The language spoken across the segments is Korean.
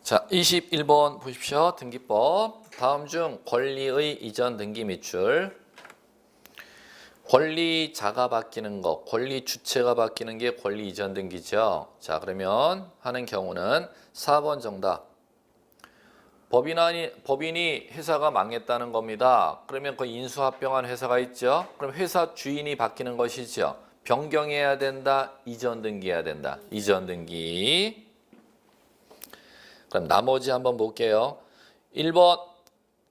자, 21번 보십시오. 등기법. 다음 중 권리의 이전 등기 밑줄. 권리자가 바뀌는 거, 권리 주체가 바뀌는 게 권리 이전 등기죠. 자, 그러면 하는 경우는 4번 정답. 법인이 회사가 망했다는 겁니다. 그러면 그 인수합병한 회사가 있죠. 그럼 회사 주인이 바뀌는 것이죠. 변경해야 된다, 이전 등기해야 된다. 이전 등기. 그럼 나머지 한번 볼게요. 1번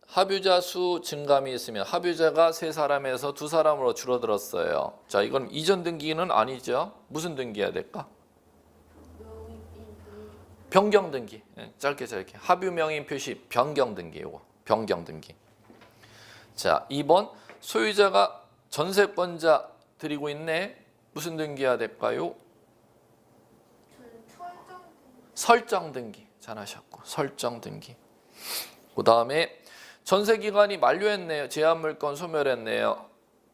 합유자 수 증감이 있으면 합유자가 3사람에서 2사람으로 줄어들었어요. 자, 이건 이전 등기는 아니죠. 무슨 등기해야 될까? 변경 등기. 짧게 합유 명의 표시 변경 등기. 요거 변경 등기. 자, 2번 소유자가 전세권자 드리고 있네. 무슨 등기해야 될까요? 설정 등기. 잘하셨고 설정 등기. 그 다음에 전세 기간이 만료했네요. 제한 물건 소멸했네요.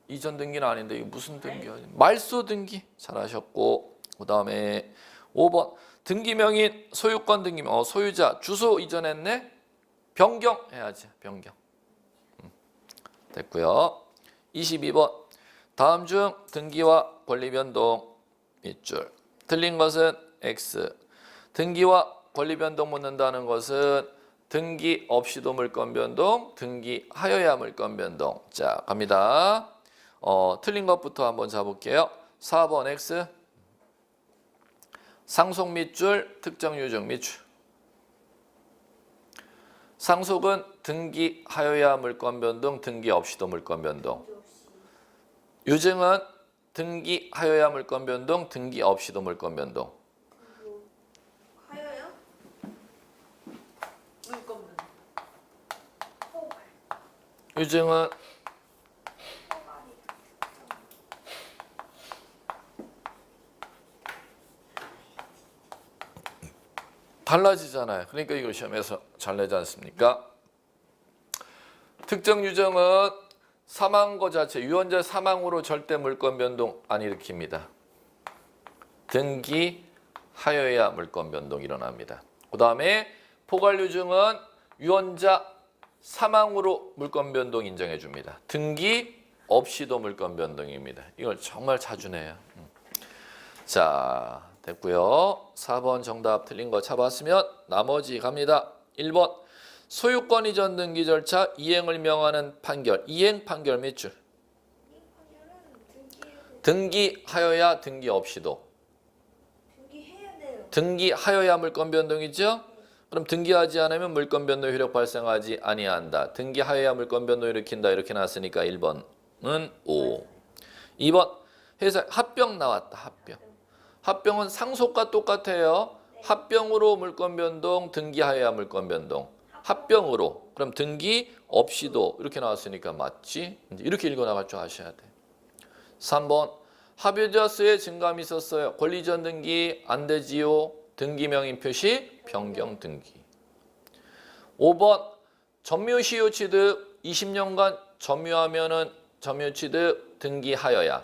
이전 등기는 아닌데 이거 무슨 등기야? 말소 등기. 잘하셨고 그 다음에 5번 등기명인 소유권 등기명. 소유자 주소 이전했네. 변경해야지. 변경. 됐고요. 22번 다음 중 등기와 권리 변동 밑줄. 틀린 것은 X. 등기와 권리 변동 묻는다는 것은 등기 없이도 물권 변동, 등기하여야 물권 변동. 자, 갑니다. 틀린 것부터 한번 잡을게요. 4번 X. 상속 밑줄, 특정 유증 밑줄. 상속은 등기하여야 물권 변동, 등기 없이도 물권 변동. 유증은 등기하여야 물권 변동, 등기 없이도 물권 변동. 하여요? 물건 변동. 유증은 달라지잖아요. 그러니까 이걸 시험에서 잘 내지 않습니까? 특정 유증은 사망거 자체, 유언자 사망으로 절대 물권 변동 안 일으킵니다. 등기하여야 물권 변동 일어납니다. 그 다음에 포괄 유증은 유언자 사망으로 물권 변동 인정해 줍니다. 등기 없이도 물권 변동입니다. 이걸 정말 자주 내요. 자, 됐고요. 4번 정답 틀린 거 잡았으면 나머지 갑니다. 1번 소유권 이전 등기 절차 이행을 명하는 판결. 이행 판결 밑줄. 등기하여야 등기 없이도. 등기해야 돼요. 등기하여야 물권 변동이죠. 그럼 등기하지 않으면 물권 변동 효력 발생하지 아니한다. 등기하여야 물권 변동 일으킨다. 이렇게 나왔으니까 1번은 O. 2번 회사 합병 나왔다. 합병. 합병은 상속과 똑같아요. 합병으로 물권 변동, 등기하여야 물권 변동. 합병으로. 그럼 등기 없이도 이렇게 나왔으니까 맞지? 이렇게 읽어나갈 줄 아셔야 돼. 3번 합유자 수의 증감이 있었어요. 권리 이전 등기 안 되지요. 등기명인 표시 변경 등기. 5번 점유시효 취득 20년간 점유하면은 점유 취득 등기하여야.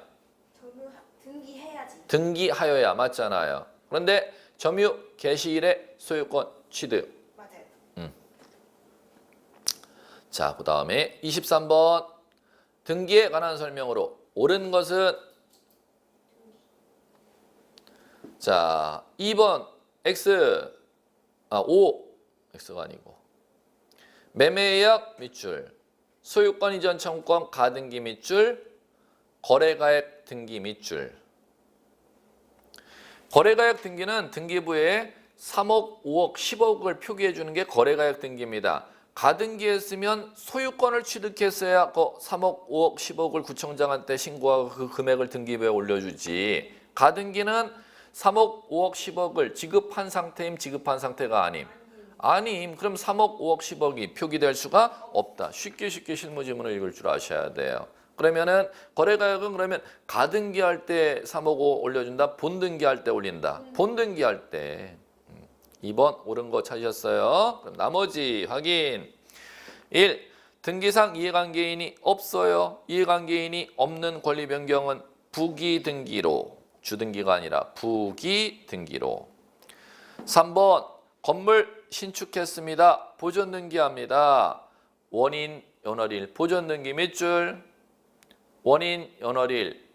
등기해야지. 등기하여야 맞잖아요. 그런데 점유 개시일에 소유권 취득. 맞아요. 자, 그 다음에 23번 등기에 관한 설명으로 옳은 것은 자 2번 X 5 X가 아니고 매매예약 밑줄 소유권 이전 청구권 가등기 밑줄 거래가액 등기 밑줄. 거래가액 등기는 등기부에 3억, 5억, 10억을 표기해 주는 게 거래가액 등기입니다. 가등기했으면 소유권을 취득했어야 그 3억, 5억, 10억을 구청장한테 신고하고 그 금액을 등기부에 올려주지. 가등기는 3억, 5억, 10억을 지급한 상태임, 지급한 상태가 아님. 아님. 그럼 3억, 5억, 10억이 표기될 수가 없다. 쉽게 실무지문을 읽을 줄 아셔야 돼요. 그러면은 거래가액은 그러면 가등기할 때 3억 5 올려준다. 본등기할 때 올린다. 본등기할 때. 2번 옳은 거 찾으셨어요. 그럼 나머지 확인. 1. 등기상 이해관계인이 없어요. 이해관계인이 없는 권리 변경은 부기등기로. 주등기가 아니라 부기등기로. 3번 건물 신축했습니다. 보존 등기합니다. 원인 연월일 보존 등기 몇 줄? 원인 연월일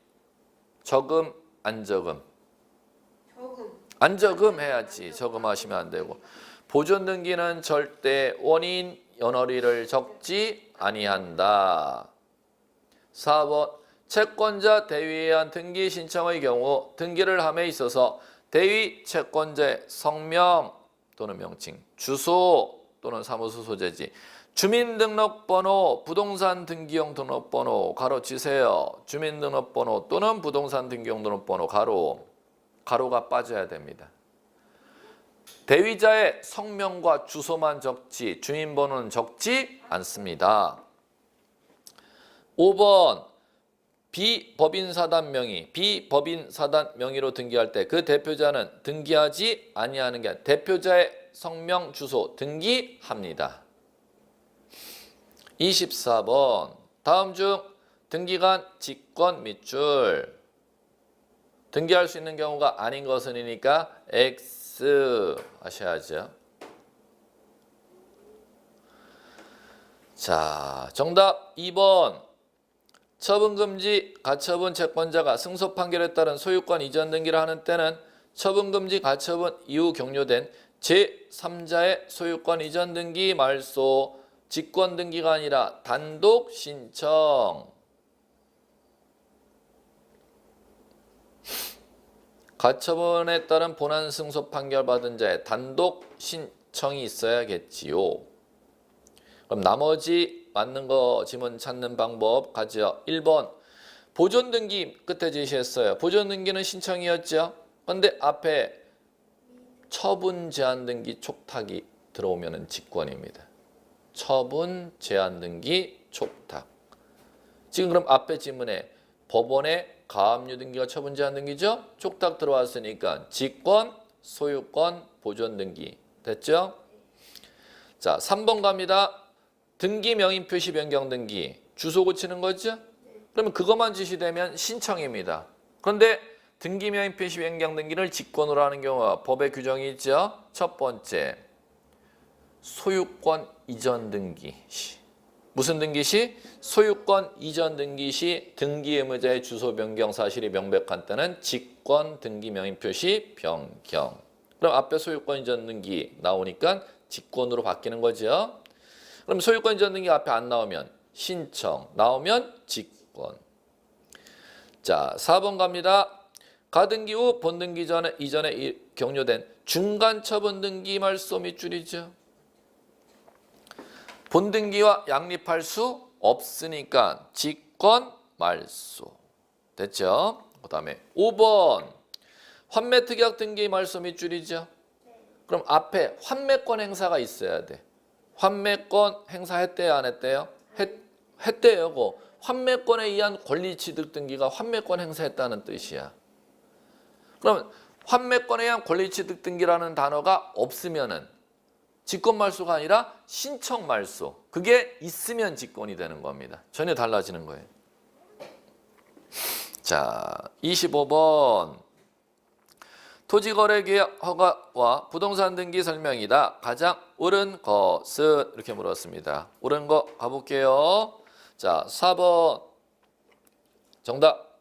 저금 안 저금? 저금. 안 저금 해야지. 저금하시면 안 되고. 보존 등기는 절대 원인 연월일을 적지 아니한다. 4번 채권자 대위에 의한 등기 신청의 경우 등기를 함에 있어서 대위 채권자의 성명 또는 명칭, 주소 또는 사무소 소재지, 주민등록번호, 부동산 등기용 등록번호 가로 치세요. 주민등록번호 또는 부동산 등기용 등록번호 가로가 빠져야 됩니다. 대위자의 성명과 주소만 적지 주민번호는 적지 않습니다. 5번 비법인 사단 명의로 등기할 때 그 대표자는 등기하지 아니하는 게 아니라 대표자의 성명, 주소 등기합니다. 24번 다음 중 등기간 직권 밑줄 등기할 수 있는 경우가 아닌 것은이니까 X 하셔야죠. 자, 정답 2번. 처분금지 가처분 채권자가 승소 판결에 따른 소유권 이전 등기를 하는 때는 처분금지 가처분 이후 종료된 제3자의 소유권 이전 등기 말소 직권 등기가 아니라 단독 신청. 가처분에 따른 본안 승소 판결 받은 자의 단독 신청이 있어야겠지요. 그럼 나머지 맞는 거 지문 찾는 방법 가죠. 1번 보존 등기 끝에 제시했어요. 보존 등기는 신청이었죠. 그런데 앞에 처분 제한 등기 촉탁이 들어오면은 직권입니다. 처분 제한 등기 촉탁. 지금 그럼 앞에 지문에 법원의 가압류 등기가 처분 제한 등기죠. 촉탁 들어왔으니까 직권, 소유권, 보존 등기 됐죠? 자, 3번 갑니다. 등기 명의 표시 변경 등기 주소 고치는 거죠? 그러면 그것만 지시되면 신청입니다. 그런데 등기 명의 표시 변경 등기를 직권으로 하는 경우가 법에 규정이 있죠. 첫 번째 소유권 이전 등기 시 무슨 등기 시? 소유권 이전 등기 시 등기 의무자의 주소 변경 사실이 명백한 때는 직권 등기 명의 표시 변경. 그럼 앞에 소유권 이전 등기 나오니까 직권으로 바뀌는 거죠. 그럼 소유권 이전 등기 앞에 안 나오면 신청, 나오면 직권. 자, 4번 갑니다. 가등기 후 본등기 전에 이전에 격려된 중간 처분 등기 말소 밑줄이죠. 본등기와 양립할 수 없으니까 직권 말소. 됐죠? 그다음에 5번 환매 특약 등기 말소 밑줄이죠. 그럼 앞에 환매권 행사가 있어야 돼. 환매권 행사했대요, 안 했대요? 했대요. 그 환매권에 의한 권리 취득 등기가 환매권 행사했다는 뜻이야. 그러면 환매권에 의한 권리 취득 등기라는 단어가 없으면은 직권 말소가 아니라 신청 말소. 그게 있으면 직권이 되는 겁니다. 전혀 달라지는 거예요. 자, 25번. 토지거래계약 허가와 부동산 등기 설명이다. 가장 옳은 것은? 이렇게 물었습니다. 옳은 거 가볼게요. 자, 4번. 정답.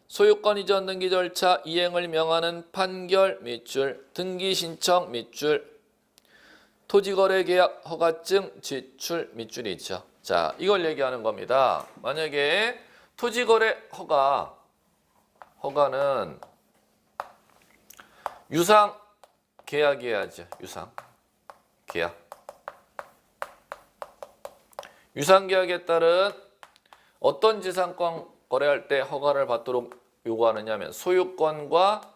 소유권 이전 등기 절차 이행을 명하는 판결 밑줄, 등기 신청 밑줄, 토지거래계약 허가증 제출 밑줄이 있죠. 자, 이걸 얘기하는 겁니다. 만약에 토지거래 허가는 유상 계약해야죠. 유상 계약. 유상 계약에 따른 어떤 지상권 거래할 때 허가를 받도록 요구하느냐면 소유권과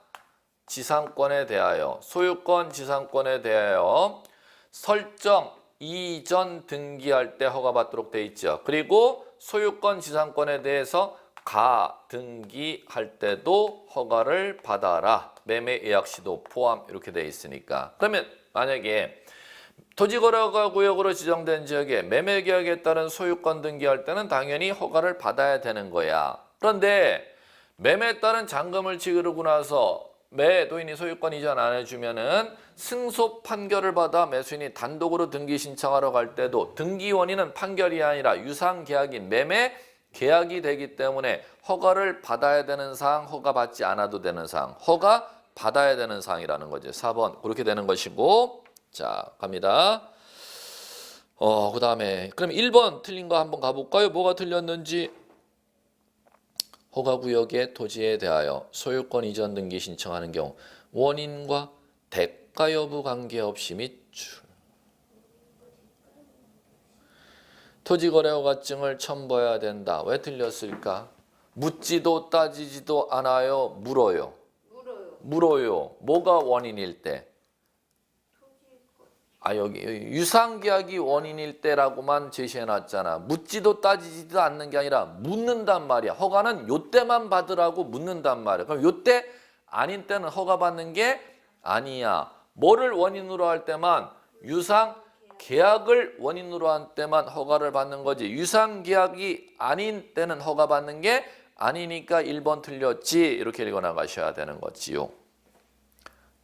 지상권에 대하여 소유권 지상권에 대하여 설정 이전 등기할 때 허가받도록 돼 있죠. 그리고 소유권 지상권에 대해서 가등기할 때도 허가를 받아라. 매매 예약 시도 포함 이렇게 돼 있으니까. 그러면 만약에 토지거래허가 구역으로 지정된 지역에 매매 계약에 따른 소유권 등기할 때는 당연히 허가를 받아야 되는 거야. 그런데 매매에 따른 잔금을 치르고 나서 매도인이 소유권 이전 안 해주면은 승소 판결을 받아 매수인이 단독으로 등기 신청하러 갈 때도 등기 원인은 판결이 아니라 유상 계약인 매매 계약이 되기 때문에 허가를 받아야 되는 사항, 허가 받지 않아도 되는 사항, 허가 받아야 되는 사항이라는 거죠. 4번 그렇게 되는 것이고, 자 갑니다. 그 다음에 그럼 1번 틀린 거 한번 가볼까요? 뭐가 틀렸는지. 허가구역의 토지에 대하여 소유권 이전 등기 신청하는 경우 원인과 대가 여부 관계없이 밑줄. 토지거래허가증을 첨부해야 된다. 왜 틀렸을까? 묻지도 따지지도 않아요. 물어요. 물어요. 물어요. 뭐가 원인일 때? 여기 유상계약이 원인일 때라고만 제시해놨잖아. 묻지도 따지지도 않는 게 아니라 묻는단 말이야. 허가는 요때만 받으라고 묻는단 말이야. 그럼 요때 아닌 때는 허가 받는 게 아니야. 뭐를 원인으로 할 때만? 유상계약을 원인으로 한 때만 허가를 받는 거지. 유상계약이 아닌 때는 허가 받는 게 아니니까 1번 틀렸지. 이렇게 읽어나가셔야 되는 거지요.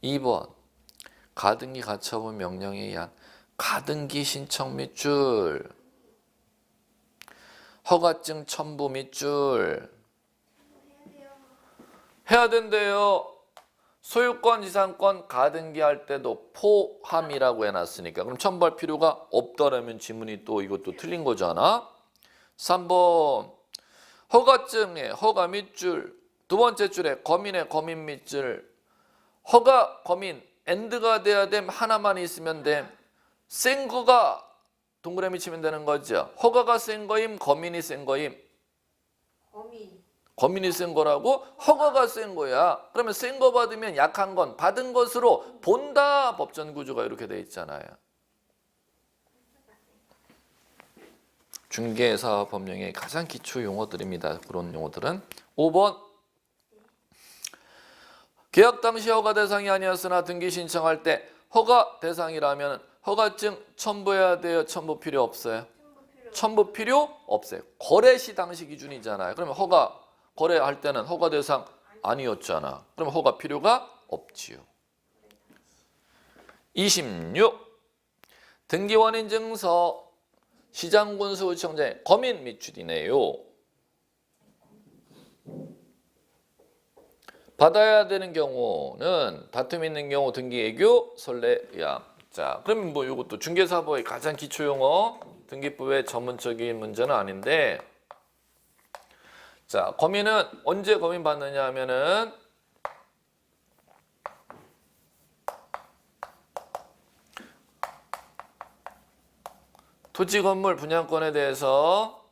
2번 가등기 가처분 명령에 의한 가등기 신청 밑줄, 허가증 첨부 밑줄 해야 된대요. 소유권, 지상권 가등기 할 때도 포함이라고 해놨으니까 그럼 첨부할 필요가 없다라면 지문이 또 이것도 틀린 거잖아. 3번 허가증에 허가 밑줄, 두 번째 줄에 거민의 거민 밑줄, 허가 거민 엔드가 돼야 됨. 하나만 있으면 됨. 센 거가 동그라미 치면 되는 거죠. 허가가 센 거임, 거민이 센 거임. 거민. 거민이 센 거라고? 허가가 센 거야. 그러면 센 거 받으면 약한 건 받은 것으로 본다. 법전 구조가 이렇게 돼 있잖아요. 중개사법령의 가장 기초 용어들입니다. 그런 용어들은. 5번 계약 당시 허가 대상이 아니었으나 등기 신청할 때 허가 대상이라면 허가증 첨부해야 돼요? 첨부 필요 없어요? 첨부 필요 없어요. 거래 시 당시 기준이잖아요. 그러면 허가 거래할 때는 허가 대상 아니었잖아. 그럼 허가 필요가 없지요. 26. 등기 원인 증서 시장군수청장의 거민 밑줄이네요. 받아야 되는 경우는 다툼 있는 경우 등기 애교 선례야. 자, 그러면 뭐 이것도 중개사법의 가장 기초 용어, 등기법의 전문적인 문제는 아닌데, 자, 거민은 언제 거민 받느냐 하면은 토지 건물 분양권에 대해서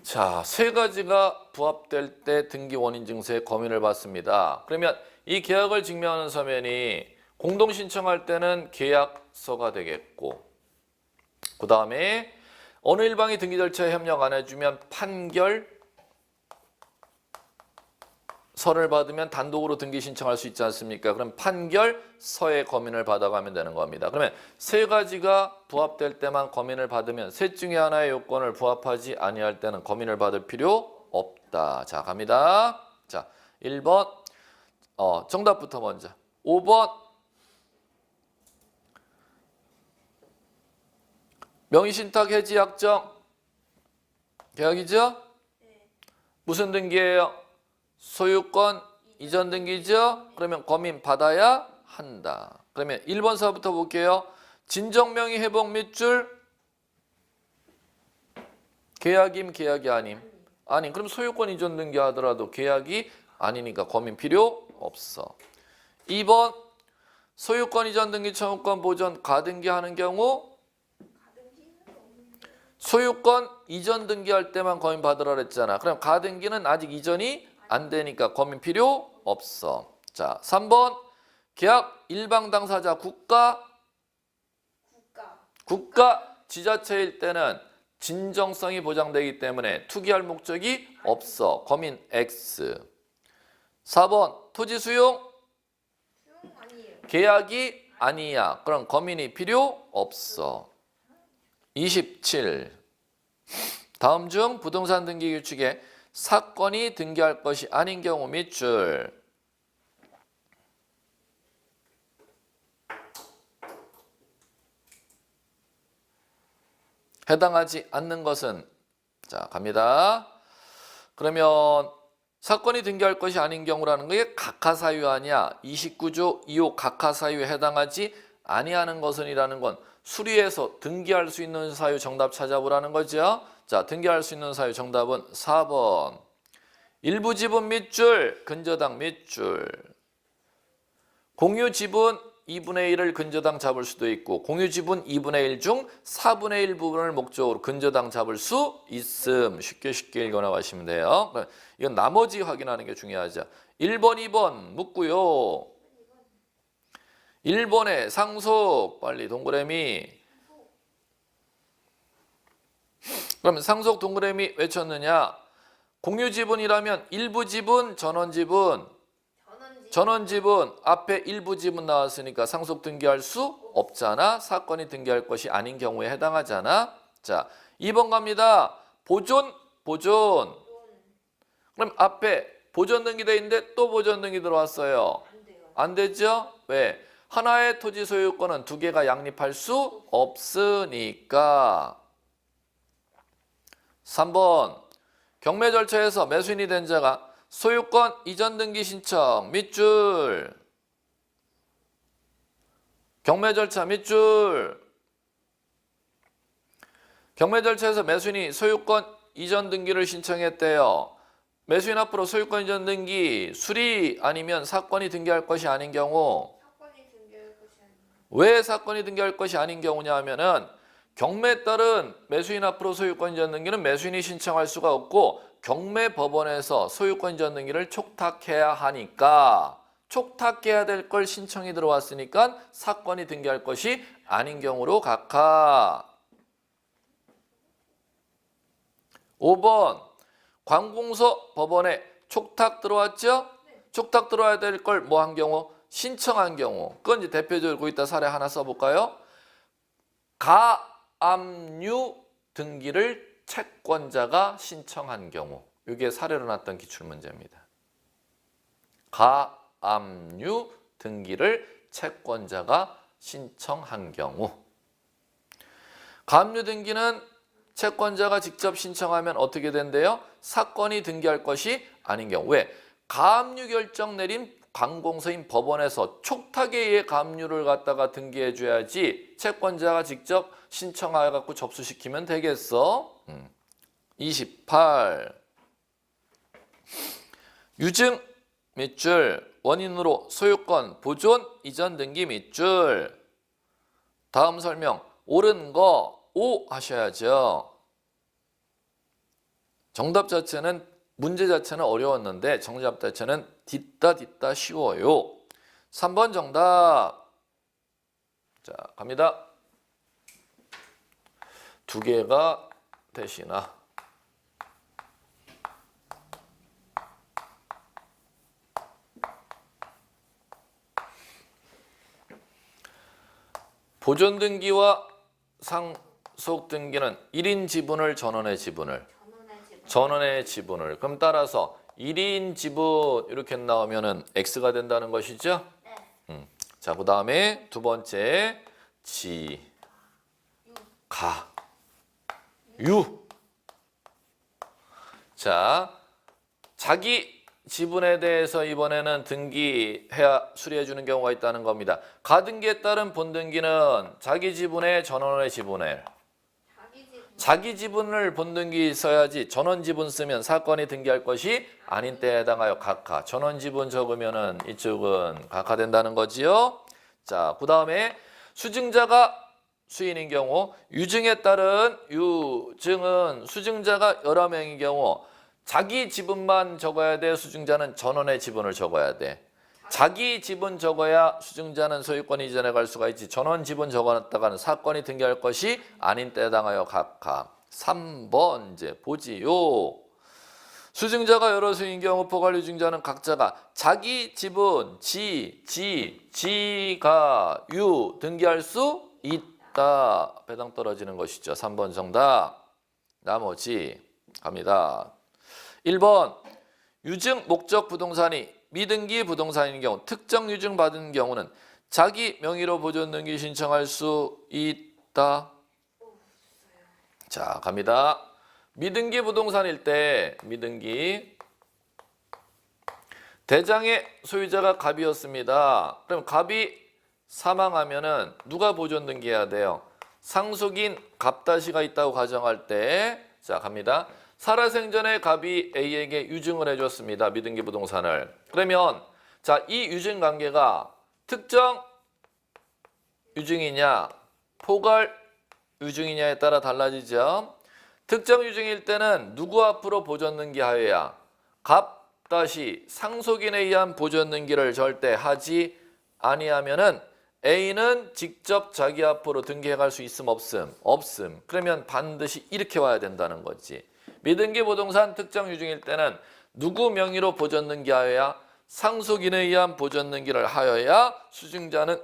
자, 세 가지가 부합될 때 등기 원인 증서의 거민을 받습니다. 그러면 이 계약을 증명하는 서면이 공동 신청할 때는 계약서가 되겠고, 그 다음에 어느 일방이 등기 절차에 협력 안 해주면 판결서를 받으면 단독으로 등기 신청할 수 있지 않습니까? 그럼 판결서의 거민을 받아가면 되는 겁니다. 그러면 세 가지가 부합될 때만 거민을 받으면 셋 중에 하나의 요건을 부합하지 아니할 때는 거민을 받을 필요 없다. 자, 갑니다. 자, 1번 정답부터 먼저. 5번 명의신탁 해지 약정 계약이죠? 무슨 등기예요? 소유권 이전 등기죠? 그러면 거민 받아야 한다. 그러면 1번서부터 볼게요. 진정명의 회복 밑줄 계약임 계약이 아님? 아님. 그럼 소유권 이전 등기 하더라도 계약이 아니니까 거민 필요 없어. 2번 소유권 이전 등기 청구권 보전 가등기 하는 경우 소유권 이전 등기할 때만 거민 받으라 그랬잖아. 그럼 가등기는 아직 이전이 안 되니까 거민 필요 없어. 자, 3번 계약 일방 당사자 국가 지자체일 때는 진정성이 보장되기 때문에 투기할 목적이 없어. 거민 X. 4번 토지 수용 계약이 아니야. 그럼 거민이 필요 없어. 27. 다음 중 부동산 등기 규칙에 사건이 등기할 것이 아닌 경우 밑줄. 해당하지 않는 것은, 자, 갑니다. 그러면 사건이 등기할 것이 아닌 경우라는 게 각하사유 아니야. 29조 2호 각하사유에 해당하지 아니하는 것은이라는 건 수리해서 등기할 수 있는 사유 정답 찾아보라는 거죠. 자, 등기할 수 있는 사유 정답은 4번. 일부 지분 밑줄, 근저당 밑줄. 공유 지분 2분의 1을 근저당 잡을 수도 있고 공유 지분 2분의 1 중 4분의 1 부분을 목적으로 근저당 잡을 수 있음. 쉽게 읽어 나가시면 돼요. 이건 나머지 확인하는 게 중요하죠. 1번, 2번 묻고요. 1번에 상속, 빨리 동그라미. 그러면 상속 동그라미 외쳤느냐? 공유 지분이라면 일부 지분, 전원 지분. 전원 지분 앞에 일부 지분 나왔으니까 상속 등기할 수 없잖아. 사건이 등기할 것이 아닌 경우에 해당하잖아. 자, 2번 갑니다. 보존. 그럼 앞에 보존 등기돼 있는데 또 보존 등기 들어왔어요. 안 되죠? 왜? 하나의 토지 소유권은 두 개가 양립할 수 없으니까. 3번. 경매 절차에서 매수인이 된 자가 소유권 이전 등기 신청 밑줄. 경매 절차 밑줄. 경매 절차에서 매수인이 소유권 이전 등기를 신청했대요. 매수인 앞으로 소유권 이전 등기 수리 아니면 사건이 등기할 것이 아닌 경우. 왜 사건이 등기할 것이 아닌 경우냐 하면은 경매에 따른 매수인 앞으로 소유권 이전 등기는 매수인이 신청할 수가 없고 경매 법원에서 소유권 이전 등기를 촉탁해야 하니까 촉탁해야 될 걸 신청이 들어왔으니까 사건이 등기할 것이 아닌 경우로 각하. 5번 관공서 법원에 촉탁 들어왔죠? 촉탁 들어와야 될 걸 뭐 한 경우? 신청한 경우. 그건 이제 대표적으로 거기다 사례 하나 써볼까요? 가압류 등기를 채권자가 신청한 경우. 이게 사례로 났던 기출문제입니다. 가압류 등기를 채권자가 신청한 경우. 가압류 등기는 채권자가 직접 신청하면 어떻게 된대요? 사건이 등기할 것이 아닌 경우. 왜? 가압류 결정 내린 관공서인 법원에서 촉탁에 의해 가압류를 갖다가 등기해 줘야지 채권자가 직접 신청해 갖고 접수시키면 되겠어? 28. 유증 밑줄. 원인으로 소유권 보존 이전 등기 밑줄. 다음 설명 옳은 거 O 하셔야죠. 정답 자체는 문제 자체는 어려웠는데 정답 자체는 딛다 쉬워요. 3번 정답. 자, 갑니다. 두 개가 되시나. 보존 등기와 상속 등기는 1인 지분을 전원의 지분을 그럼 따라서 1인 지분 이렇게 나오면은 X가 된다는 것이죠? 네. 자, 그 다음에 두 번째 유. 자, 자기 지분에 대해서 이번에는 등기해야 수리해 주는 경우가 있다는 겁니다. 가등기에 따른 본등기는 자기 지분의 전원의 지분을 자기 지분을 본등기 써야지 전원 지분 쓰면 사건이 등기할 것이 아닌 때에 해당하여 각하. 전원 지분 적으면은 이쪽은 각하된다는 거지요. 자, 그 다음에 수증자가 수인인 경우, 유증에 따른 유증은 수증자가 여러 명인 경우 자기 지분만 적어야 돼. 수증자는 전원의 지분을 적어야 돼. 자기 지분 적어야 수증자는 소유권 이전에 갈 수가 있지. 전원 지분 적어놨다가는 사건이 등기할 것이 아닌 때에 해당하여 각하. 3번 이제 보지요. 수증자가 여러 수인 경우 포괄 유증자는 각자가 자기 지분, 지가, 유 등기할 수 있다. 배당 떨어지는 것이죠. 3번 정답. 나머지 갑니다. 1번 유증 목적 부동산이 미등기 부동산인 경우 특정 유증 받은 경우는 자기 명의로 보존 등기 신청할 수 있다. 자, 갑니다. 미등기 부동산일 때 미등기 대장의 소유자가 갑이었습니다. 그럼 갑이 사망하면은 누가 보존 등기해야 돼요? 상속인 갑다시가 있다고 가정할 때, 자, 갑니다. 살아생전에 갑이 A에게 유증을 해줬습니다. 미등기 부동산을. 그러면 자, 이 유증 관계가 특정 유증이냐 포괄 유증이냐에 따라 달라지죠. 특정 유증일 때는 누구 앞으로 보존 등기하여야 갑 다시 상속인에 의한 보존 등기를 절대 하지 아니하면은 A는 직접 자기 앞으로 등기해갈 수 있음 없음? 없음. 그러면 반드시 이렇게 와야 된다는 거지. 미등기 부동산 특정 유증일 때는 누구 명의로 보존 등기하여야 상속인에 의한 보존 등기를 하여야 수증자는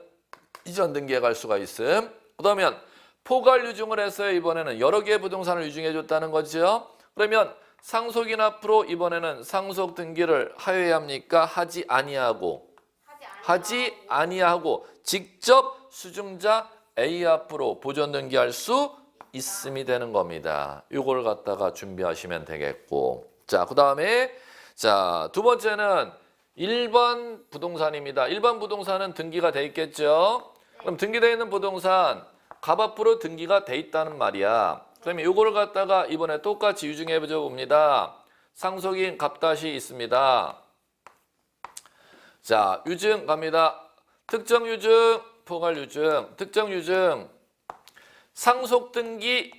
이전 등기해 갈 수가 있음. 그러면 포괄 유증을 했어요. 이번에는 여러 개의 부동산을 유증해 줬다는 거죠. 그러면 상속인 앞으로 이번에는 상속 등기를 하여야 합니까? 하지 아니하고 직접 수증자 A 앞으로 보존 등기할 수 있음이 되는 겁니다. 이걸 갖다가 준비하시면 되겠고. 자, 그다음에 자, 두 번째는 1번 부동산입니다. 1번 부동산은 등기가 돼 있겠죠? 그럼 등기되어 있는 부동산 갑 앞으로 등기가 돼 있다는 말이야. 그러면 이걸 갖다가 이번에 똑같이 유증해 봅니다. 상속인 갑다시 있습니다. 자, 유증 갑니다. 특정 유증, 포괄 유증, 특정 유증 상속 등기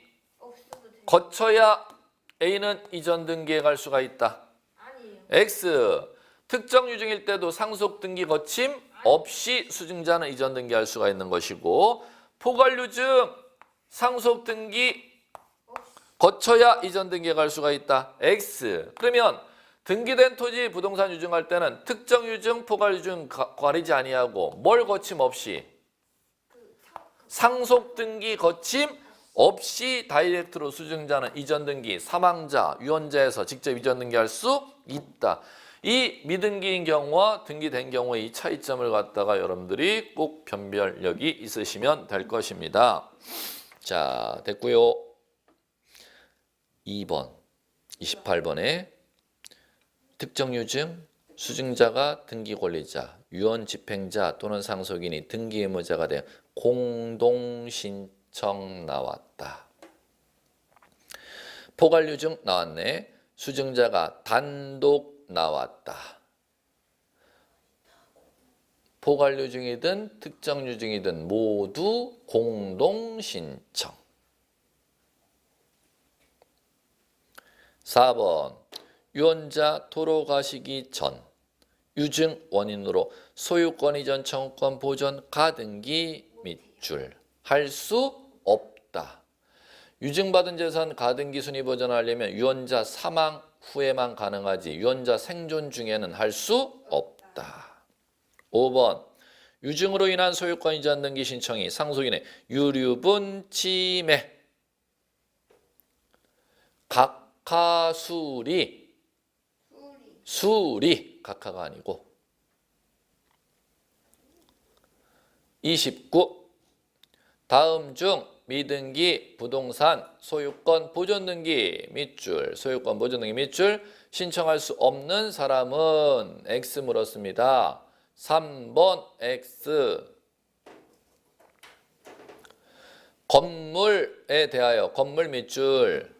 거쳐야 A는 이전 등기해 갈 수가 있다. 아니에요. X 특정 유증일 때도 상속 등기 거침 없이 수증자는 이전 등기할 수가 있는 것이고, 포괄 유증 상속 등기 거쳐야 이전 등기해 갈 수가 있다. X. 그러면 등기된 토지 부동산 유증할 때는 특정 유증, 포괄 유증 가리지 아니하고 뭘 거침 없이 상속 등기 거침 없이 다이렉트로 수증자는 이전 등기, 사망자, 유언자에서 직접 이전 등기할 수 있다. 이 미등기인 경우와 등기된 경우의 이 차이점을 갖다가 여러분들이 꼭 변별력이 있으시면 될 것입니다. 자, 됐고요. 2번, 28번에 특정 유증, 수증자가 등기 권리자, 유언 집행자 또는 상속인이 등기 의무자가 되어 공동 신청 나왔다. 포괄 유증 나왔네. 수증자가 단독 나왔다. 포괄 유증이든 특정 유증이든 모두 공동 신청. 4번 유언자 돌아가시기 전 유증 원인으로 소유권 이전 청구권 보존 가등기 밑줄 할 수 없다. 유증받은 재산 가등기 순위 보존하려면 유언자 사망 후에만 가능하지 유언자 생존 중에는 할 수 없다. 5번 유증으로 인한 소유권 이전 등기 신청이 상속인의 유류분 침해 각하수리 수리 각하가 아니고 29 다음 중 미등기 부동산 소유권 보존 등기 밑줄 소유권 보존 등기 밑줄 신청할 수 없는 사람은 X 물었습니다. 3번 X. 건물에 대하여 건물 밑줄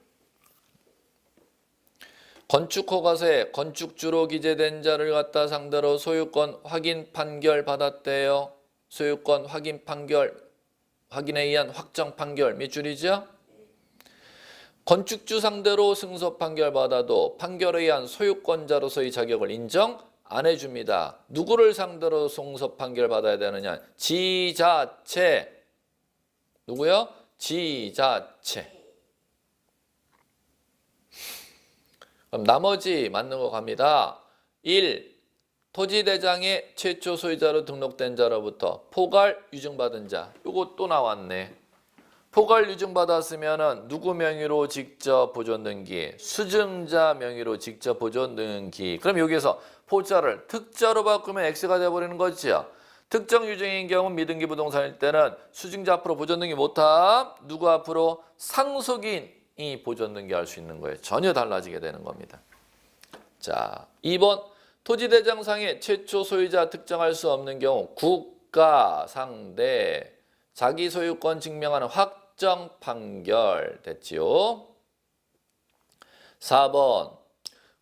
건축 허가서에 건축주로 기재된 자를 갖다 상대로 소유권 확인 판결 받았대요. 소유권 확인 판결 확인에 의한 확정 판결 밑줄이죠. 건축주 상대로 승소 판결 받아도 판결에 의한 소유권자로서의 자격을 인정 안 해줍니다. 누구를 상대로 승소 판결 받아야 되느냐? 지자체. 누구요? 지자체. 그럼 나머지 맞는 거 갑니다. 1. 토지대장의 최초 소유자로 등록된 자로부터 포괄 유증받은 자. 요거 또 나왔네. 포괄 유증받았으면 누구 명의로 직접 보존 등기? 수증자 명의로 직접 보존 등기. 그럼 여기에서 포자를 특자로 바꾸면 X가 돼버리는 거죠. 특정 유증인 경우 미등기 부동산일 때는 수증자 앞으로 보존 등기 못함. 누구 앞으로? 상속인이 보존 등기할 수 있는 거예요. 전혀 달라지게 되는 겁니다. 자, 2번 토지대장상의 최초 소유자 특정할 수 없는 경우 국가 상대 자기 소유권 증명하는 확정 판결 됐지요. 4번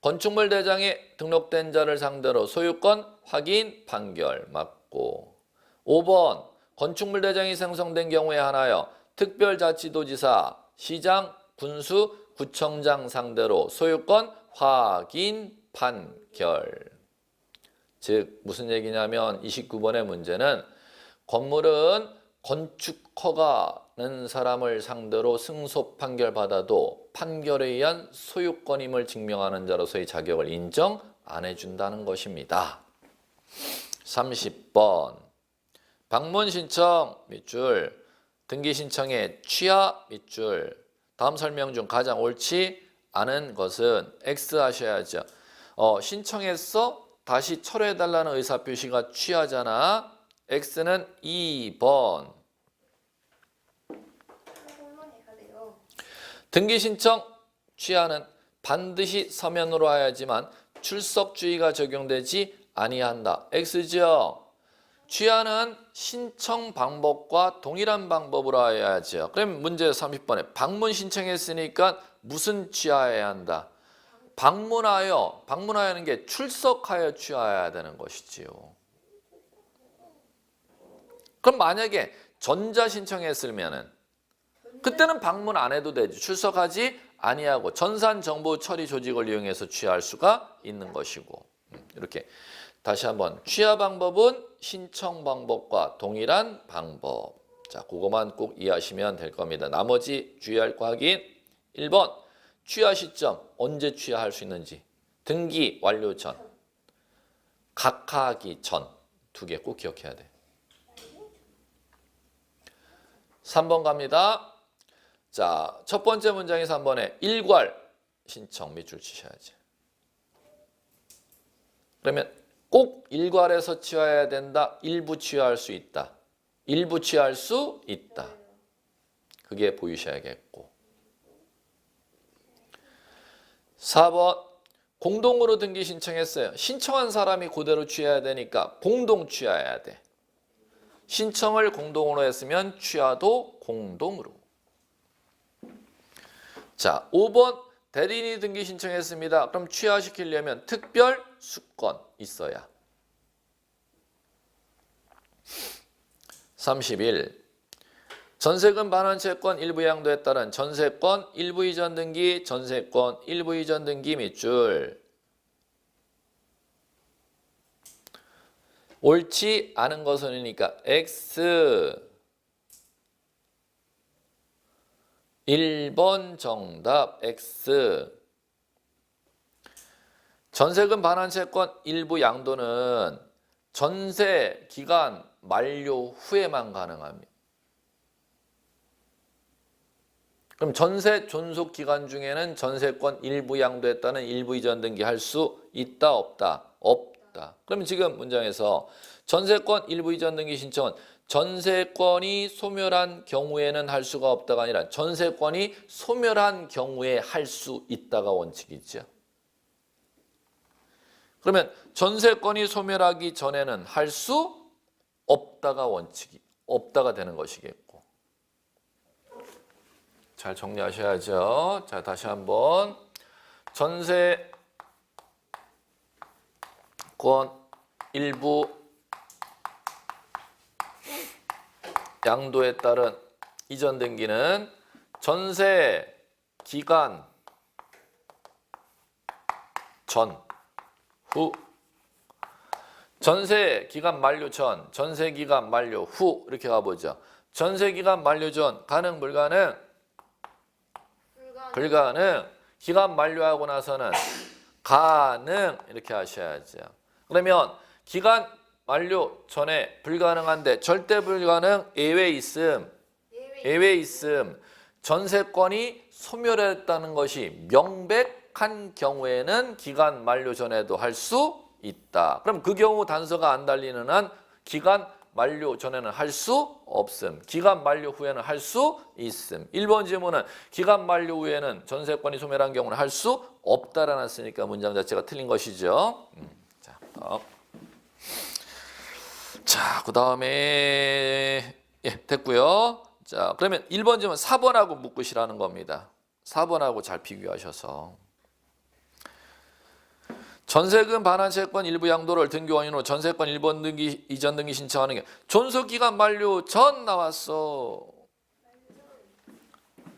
건축물 대장에 등록된 자를 상대로 소유권 확인 판결 맞고 5번 건축물 대장이 생성된 경우에 한하여 특별자치도지사, 시장, 군수, 구청장 상대로 소유권 확인 판결. 즉 무슨 얘기냐면 29번의 문제는 건물은 건축허가는 사람을 상대로 승소 판결받아도 판결에 의한 소유권임을 증명하는 자로서의 자격을 인정 안 해준다는 것입니다. 30번 방문 신청 밑줄 등기 신청의 취하 밑줄 다음 설명 중 가장 옳지 않은 것은 X 하셔야죠. 신청했어? 다시 철회해달라는 의사표시가 취하잖아. X는 2번. 등기 신청 취하는 반드시 서면으로 해야지만 출석주의가 적용되지 아니한다. X죠. 취하는 신청 방법과 동일한 방법으로 해야죠. 그럼 문제 30번에 방문 신청했으니까 무슨 취하해야 한다? 방문하여는 게 출석하여 취하해야 되는 것이지요. 그럼 만약에 전자 신청했으면은 그때는 방문 안 해도 되지. 출석하지 아니하고 전산 정보 처리 조직을 이용해서 취하할 수가 있는 것이고. 이렇게 다시 한번 취하 방법은 신청 방법과 동일한 방법. 자, 그거만 꼭 이해하시면 될 겁니다. 나머지 주의할 거 확인. 1번 취하 시점 언제 취하할 수 있는지 등기 완료 전, 각하하기 전 두 개 꼭 기억해야 돼. 3번 갑니다. 자, 첫 번째 문장이 3번에 일괄 신청 밑줄 치셔야지. 그러면 꼭 일괄해서 취하해야 된다. 일부 취하할 수 있다. 일부 취하할 수 있다. 그게 보이셔야겠고. 4번 공동으로 등기 신청했어요. 신청한 사람이 그대로 취해야 되니까 공동 취하해야 돼. 신청을 공동으로 했으면 취하도 공동으로. 자, 5번 대리인이 등기 신청했습니다. 그럼 취하시키려면 특별 수건 있어야. 31. 전세금 반환 채권 일부 양도에 따른 전세권 일부 이전 등기, 전세권 일부 이전 등기 밑줄. 옳지 않은 것은이니까 X. 1번 정답 X. 전세금 반환 채권 일부 양도는 전세 기간 만료 후에만 가능합니다. 그럼 전세 존속 기간 중에는 전세권 일부 양도에 따른 일부 이전 등기 할 수 있다 없다? 없다. 그러면 지금 문장에서 전세권 일부 이전 등기 신청은 전세권이 소멸한 경우에는 할 수가 없다가 아니라 전세권이 소멸한 경우에 할 수 있다가 원칙이죠. 그러면 전세권이 소멸하기 전에는 할 수 없다가 원칙이 없다가 되는 것이겠고. 잘 정리하셔야죠. 자, 다시 한번 전세권 일부 양도에 따른 이전 등기는 전세 기간 전, 후, 전세 기간 만료 전, 전세 기간 만료 후 이렇게 가보죠. 전세 기간 만료 전 가능 불가능? 불가능. 기간 만료하고 나서는 가능 이렇게 하셔야죠. 그러면 기간 만료 전에 불가능한데 절대 불가능 예외 있음. 예외 있음. 전세권이 소멸했다는 것이 명백한 경우에는 기간 만료 전에도 할 수 있다. 그럼 그 경우 단서가 안 달리는 한 기간 만료 전에는 할 수 없음. 기간 만료 후에는 할 수 있음. 1번 질문은 기간 만료 후에는 전세권이 소멸한 경우는 할 수 없다라는 했으니까 문장 자체가 틀린 것이죠. 자, 다음. 자, 그다음에 예, 됐고요. 자, 그러면 1번 질문 4번하고 묶으시라는 겁니다. 4번하고 잘 비교하셔서 전세금 반환 채권 일부 양도를 등기 원인으로 전세권 1번 등기 이전 등기 신청하는 게 존속기간 만료 전 나왔어.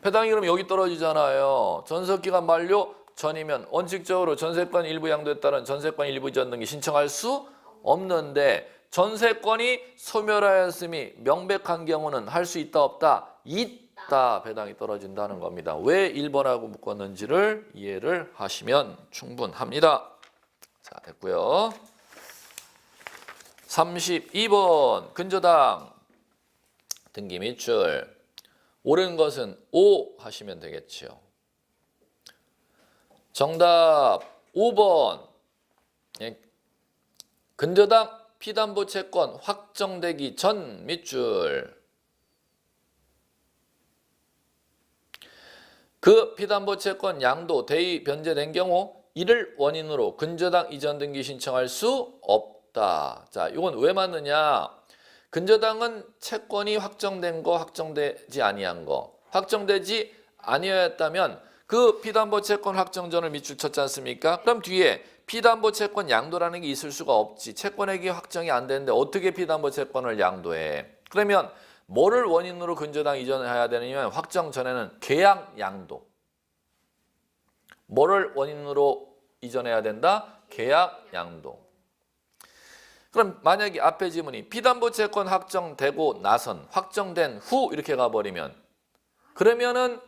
배당이 그럼 여기 떨어지잖아요. 전속기간 만료 전이면 원칙적으로 전세권 일부 양도에 따른 전세권 일부 이전 등기 신청할 수 없는데 전세권이 소멸하였음이 명백한 경우는 할 수 있다 없다? 있다. 배당이 떨어진다는 겁니다. 왜 1번하고 묶었는지를 이해를 하시면 충분합니다. 자, 됐고요. 32번 근저당 등기 밑줄 옳은 것은 O 하시면 되겠죠. 정답 5번 근저당 피담보 채권 확정되기 전 밑줄 그 피담보 채권 양도 대의 변제된 경우 이를 원인으로 근저당 이전 등기 신청할 수 없다. 자, 이건 왜 맞느냐? 근저당은 채권이 확정된 거, 확정되지 아니한 거. 확정되지 아니었다면 그 피담보 채권 확정 전을 밑줄 쳤지 않습니까? 그럼 뒤에 피담보 채권 양도라는 게 있을 수가 없지. 채권액이 확정이 안 되는데 어떻게 피담보 채권을 양도해? 그러면 뭐를 원인으로 근저당 이전해야 되느냐면 확정 전에는 계약 양도. 뭐를 원인으로 이전해야 된다? 계약 양도. 그럼 만약에 앞에 지문이 피담보 채권 확정되고 나선 확정된 후 이렇게 가버리면 그러면은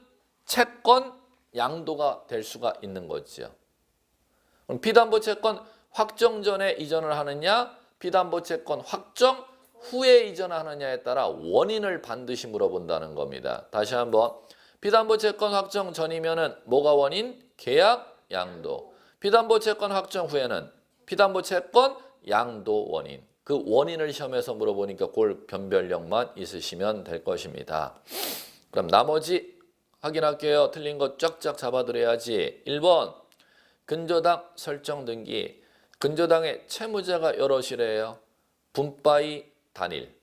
채권 양도가 될 수가 있는 거죠. 그럼 피담보 채권 확정 전에 이전을 하느냐 피담보 채권 확정 후에 이전하느냐에 따라 원인을 반드시 물어본다는 겁니다. 다시 한번 피담보 채권 확정 전이면은 뭐가 원인? 계약 양도. 피담보 채권 확정 후에는 피담보 채권 양도 원인. 그 원인을 시험에서 물어보니까 그걸 변별력만 있으시면 될 것입니다. 그럼 나머지 확인할게요. 틀린 거 쫙쫙 잡아드려야지. 1번 근저당 설정 등기. 근저당의 채무자가 여럿이래요. 분바이 단일.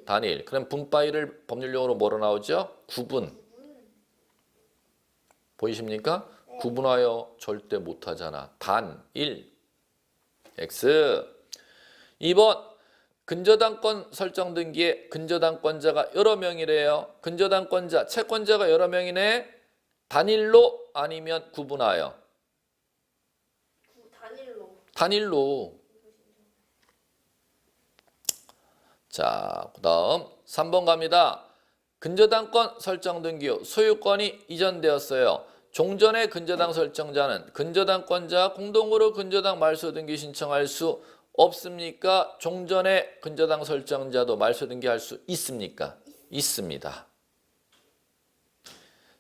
단일. 그럼 분바이를 법률용어로 뭐로 나오죠? 구분. 보이십니까? 구분하여 절대 못하잖아. 단일. X. 2번 근저당권 설정 등기에 근저당권자가 여러 명이래요. 근저당권자, 채권자가 여러 명이네. 단일로 아니면 구분하여. 단일로. 자, 그다음 3번 갑니다. 근저당권 설정 등기 후 소유권이 이전되었어요. 종전의 근저당 설정자는 근저당권자 공동으로 근저당 말소 등기 신청할 수 없습니까? 종전의 근저당 설정자도 말소 등기할 수 있습니까? 있습니다.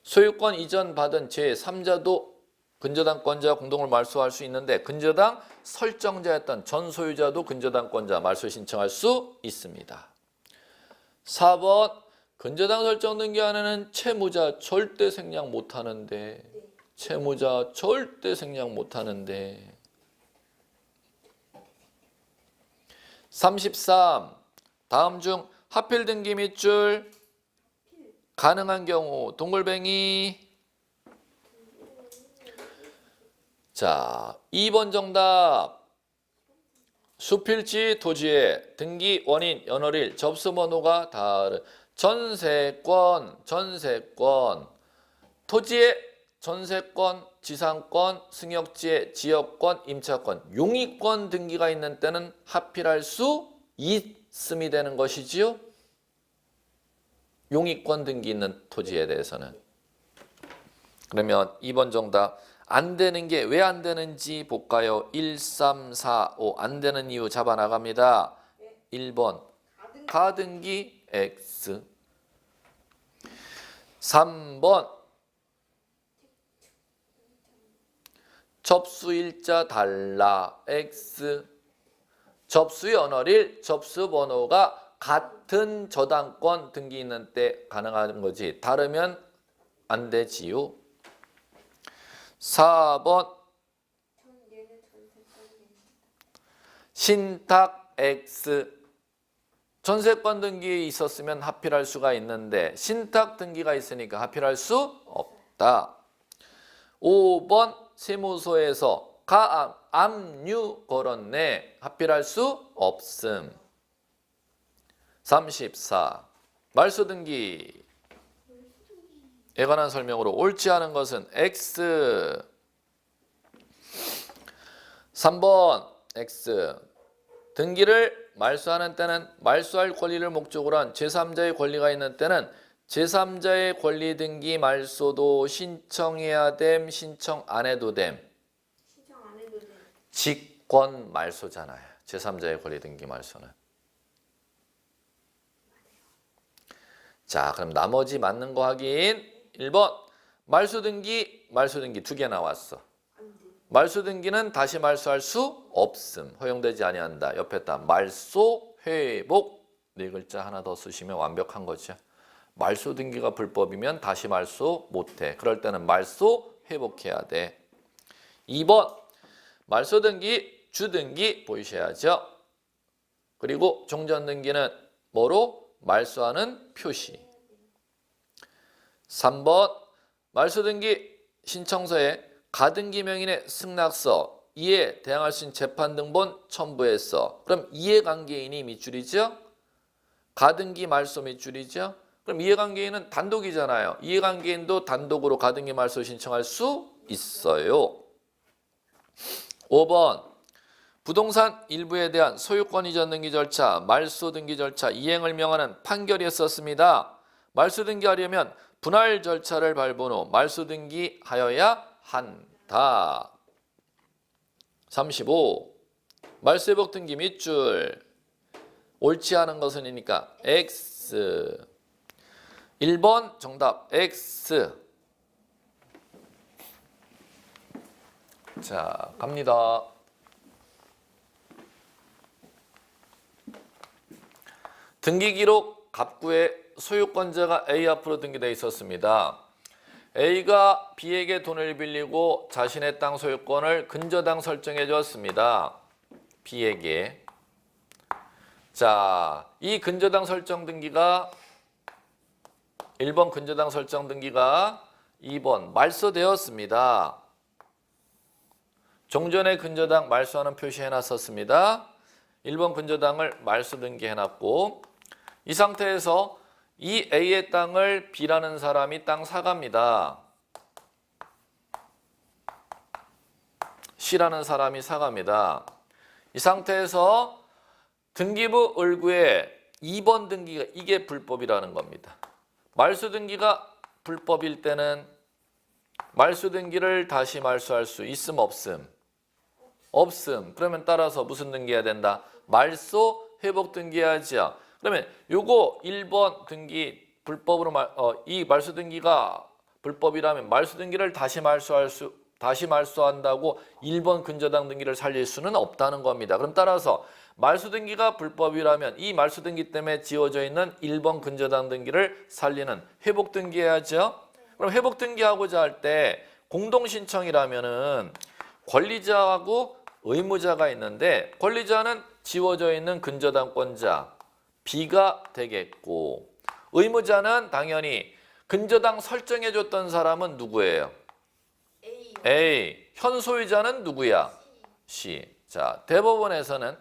소유권 이전 받은 제3자도 근저당권자 공동으로 말소할 수 있는데 근저당 설정자였던 전 소유자도 근저당권자 말소 신청할 수 있습니다. 4번 근저당 설정 등기 안에는 채무자 절대 생략 못하는데 채무자 절대 생략 못하는데 33 다음 중 하필 등기 밑줄 가능한 경우 동글뱅이 자 2번 정답 수필지 토지의 등기 원인 연월일 접수 번호가 다른 전세권 토지의 전세권 지상권 승역지의 지역권 임차권 용의권 등기가 있는 때는 하필할 수 있음이 되는 것이지요. 용의권 등기 있는 토지에 대해서는 그러면 2번 정답. 안 되는 게 왜 안 되는지 볼까요? 1, 3, 4, 5. 안 되는 이유 잡아 나갑니다. 1번 가등기 X. 3번 접수일자 달라 X. 접수 연월일, 접수 번호가 같은 저당권 등기 있는 때 가능한 거지. 다르면 안 되지요. 4번 신탁 X. 전세권 등기에 있었으면 합필할 수가 있는데 신탁 등기가 있으니까 합필할 수 없다. 5번 세무서에서 압류 걸었네. 합필할 수 없음. 34. 말소 등기에 관한 설명으로 옳지 않은 것은 X. 3번 X. 등기를 말소하는 때는 말소할 권리를 목적으로 한 제3자의 권리가 있는 때는 제3자의 권리 등기 말소도 신청해야 됨, 신청 안 해도 됨. 신청 안 해도 돼. 직권 말소잖아요. 제3자의 권리 등기 말소는. 자, 그럼 나머지 맞는 거 확인. 1번 말소 등기 두 개 나왔어. 안 돼. 말소 등기는 다시 말소할 수 없음. 허용되지 아니한다. 옆에다 말소 회복 네 글자 하나 더 쓰시면 완벽한 거죠. 말소 등기가 불법이면 다시 말소 못해. 그럴 때는 말소 회복해야 돼. 2번 말소 등기 주등기 보이셔야죠. 그리고 종전 등기는 뭐로? 말소하는 표시. 3번 말소 등기 신청서에 가등기 명인의 승낙서, 이에 대항할 수 있는 재판 등본 첨부했어. 그럼 이해관계인이 밑줄이죠? 가등기 말소 밑줄이죠? 그럼 이해관계인은 단독이잖아요. 이해관계인도 단독으로 가등기 말소 신청할 수 있어요. 5번 부동산 일부에 대한 소유권 이전 등기 절차, 말소 등기 절차 이행을 명하는 판결이었었습니다. 말소 등기하려면 분할 절차를 밟은 후 말소 등기하여야 한다. 35. 말소 회복 등기 밑줄. 옳지 않은 것은이니까 X. 1번 정답 X. 자, 갑니다. 등기기록 갑구에 소유권자가 A 앞으로 등기되어 있었습니다. A가 B에게 돈을 빌리고 자신의 땅 소유권을 근저당 설정해 주었습니다. B에게. 자, 이 근저당 설정 등기가 1번 근저당 설정 등기가 2번 말소되었습니다. 종전의 근저당 말소하는 표시해놨었습니다. 1번 근저당을 말소 등기해놨고 이 상태에서 이 A의 땅을 B라는 사람이 땅 사갑니다. C라는 사람이 사갑니다. 이 상태에서 등기부 을구에 2번 등기가 이게 불법이라는 겁니다. 말소 등기가 불법일 때는 말소 등기를 다시 말소할 수 있음 없음? 없음. 그러면 따라서 무슨 등기해야 된다? 말소 회복 등기해야죠. 그러면 요거 1번 등기 불법으로 이 말소 등기가 불법이라면 말소 등기를 다시 말소한다고 1번 근저당 등기를 살릴 수는 없다는 겁니다. 그럼 따라서 말소 등기가 불법이라면 이 말소 등기 때문에 지워져 있는 1번 근저당 등기를 살리는 회복 등기해야죠. 그럼 회복 등기하고자 할 때 공동 신청이라면은 권리자하고 의무자가 있는데 권리자는 지워져 있는 근저당권자 B가 되겠고 의무자는 당연히 근저당 설정해 줬던 사람은 누구예요? A. 현 소유자는 누구야? C. 자, 대법원에서는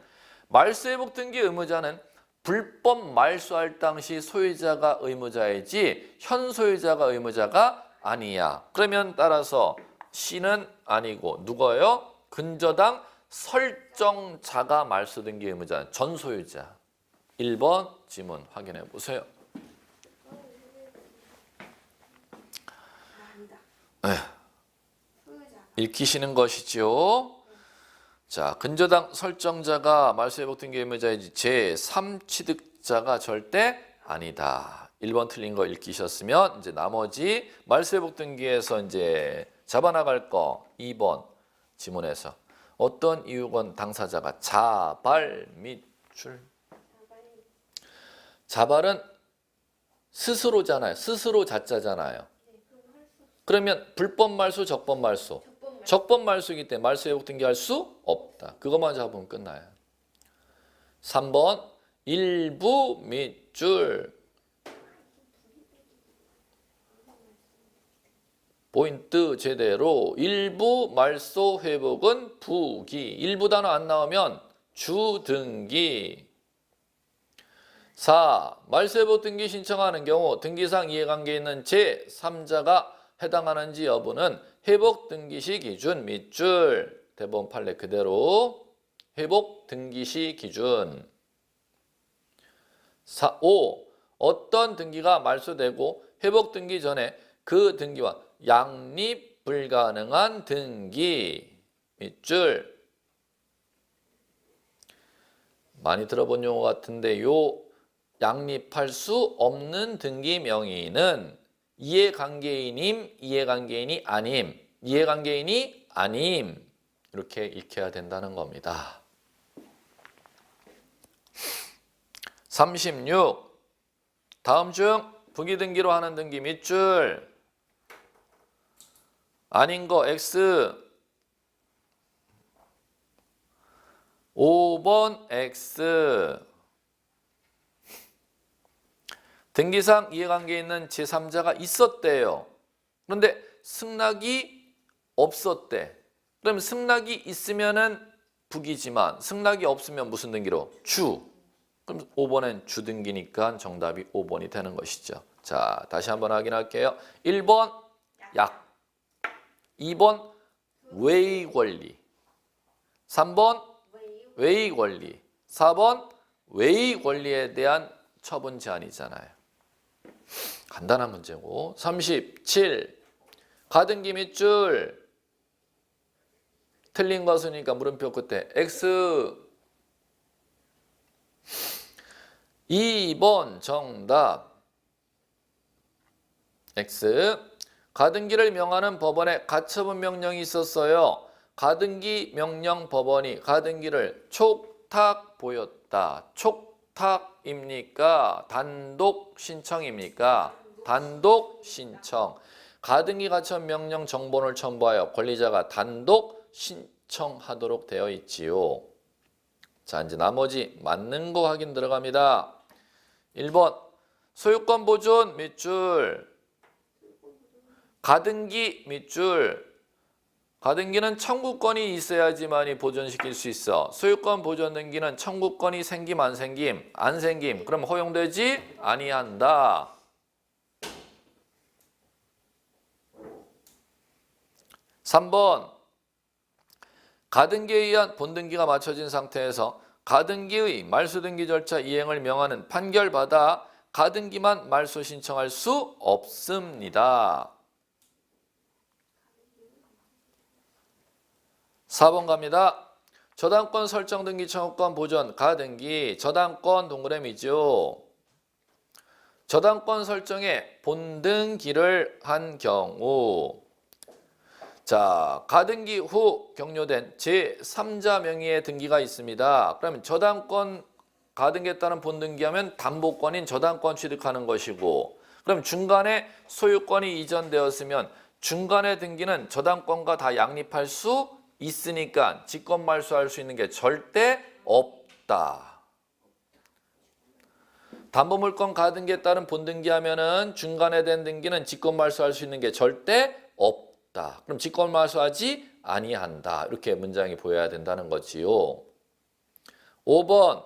말소 회복 등기 의무자는 불법 말소할 당시 소유자가 의무자이지 현 소유자가 의무자가 아니야. 그러면 따라서 C는 아니고 누구예요? 근저당 설정자가 말소 등기 의무자 전 소유자. 1번 지문 확인해 보세요. 소유자가. 읽히시는 것이지요. 자, 근저당 설정자가 말소회복 등기 의무자이지 제3취득자가 절대 아니다. 1번 틀린 거 읽히셨으면 이제 나머지 말소회복 등기에서 이제 잡아나갈 거 2번 지문에서 어떤 이유건 당사자가 자발 밑줄. 자발은 스스로잖아요. 스스로 자자잖아요. 그러면 불법 말소, 적법 말소. 적법 말소이기 때문에 말소 회복 등기할 수 없다. 그것만 잡으면 끝나요. 3번 일부 밑줄. 포인트 제대로. 일부 말소 회복은 부기. 일부 단어 안 나오면 주등기. 4. 말소 회복 등기 신청하는 경우 등기상 이해관계 있는 제3자가 해당하는지 여부는 회복 등기시 기준 밑줄. 대법원 판례 그대로 회복 등기시 기준. 5. 어떤 등기가 말소되고 회복 등기 전에 그 등기와 양립 불가능한 등기 밑줄. 많이 들어본 용어 같은데 요 양립할 수 없는 등기 명의는 이해관계인임, 이해관계인이 아님, 이해관계인이 아님 이렇게 읽혀야 된다는 겁니다. 36. 다음 중 부기등기로 하는 등기 밑줄. 아닌 거 X. 5번 X. 등기상 이해관계 있는 제3자가 있었대요. 그런데 승낙이 없었대. 그럼 승낙이 있으면은 부기지만 승낙이 없으면 무슨 등기로? 주. 그럼 5번은 주등기니까 정답이 5번이 되는 것이죠. 자, 다시 한번 확인할게요. 1번 약. 2번 외의 권리. 3번 외의 권리. 4번 외의 권리에 대한 처분 제한이잖아요. 간단한 문제고. 37. 가등기 밑줄. 틀린 것이니까 물음표 끝에 X. 2번 정답. X. 가등기를 명하는 법원에 가처분 명령이 있었어요. 가등기 명령 법원이 가등기를 촉탁 보였다. 촉탁입니까? 단독 신청입니까? 단독 신청. 가등기 가처분 명령 정본을 첨부하여 권리자가 단독 신청하도록 되어 있지요. 자, 이제 나머지 맞는 거 확인 들어갑니다. 1번 소유권 보존 밑줄. 가등기 밑줄. 가등기는 청구권이 있어야지만이 보존시킬 수 있어. 소유권 보존 등기는 청구권이 생김 안 생김? 안 생김. 그럼 허용되지 아니한다. 3번 가등기에 의한 본등기가 마쳐진 상태에서 가등기의 말소등기 절차 이행을 명하는 판결받아 가등기만 말소 신청할 수 없습니다. 4번 갑니다. 저당권 설정 등기 청구권 보존 가등기 저당권 동그라미죠. 저당권 설정에 본등기를 한 경우 자, 가등기 후 격려된 제3자 명의의 등기가 있습니다. 그러면 저당권 가등기에 따른 본등기하면 담보권인 저당권 취득하는 것이고 그럼 중간에 소유권이 이전되었으면 중간의 등기는 저당권과 다 양립할 수 있으니까 직권 말소할 수 있는 게 절대 없다. 담보물권 가등기에 따른 본등기하면은 중간에 된 등기는 직권 말소할 수 있는 게 절대 없다. 그럼 직권 말소하지 아니한다. 이렇게 문장이 보여야 된다는 거지요. 5번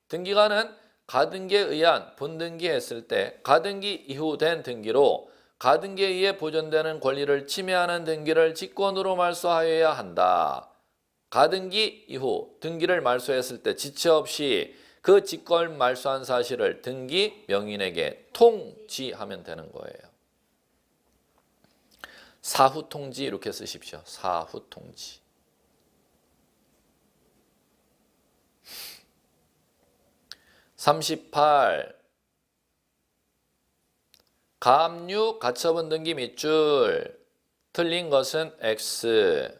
등기관은 가등기에 의한 본등기했을 때 가등기 이후 된 등기로 가등기에 의해 보존되는 권리를 침해하는 등기를 직권으로 말소하여야 한다. 가등기 이후 등기를 말소했을 때 지체 없이 그 직권 말소한 사실을 등기 명인에게 통지하면 되는 거예요. 사후통지 이렇게 쓰십시오. 사후통지. 38. 가압류 가처분 등기 밑줄. 틀린 것은 X.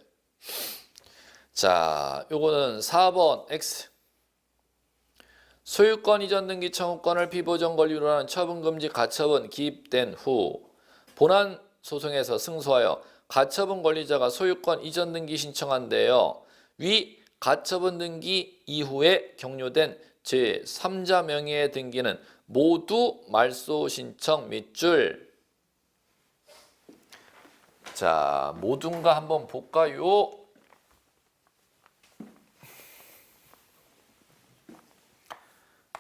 자, 요거는 4번 X. 소유권 이전 등기 청구권을 피보정 권리로 하는 처분금지 가처분 기입된 후 본안 소송에서 승소하여 가처분 권리자가 소유권 이전 등기 신청한대요. 위 가처분 등기 이후에 격려된 제3자 명의의 등기는 모두 말소 신청 밑줄. 자, 모두인가 한번 볼까요?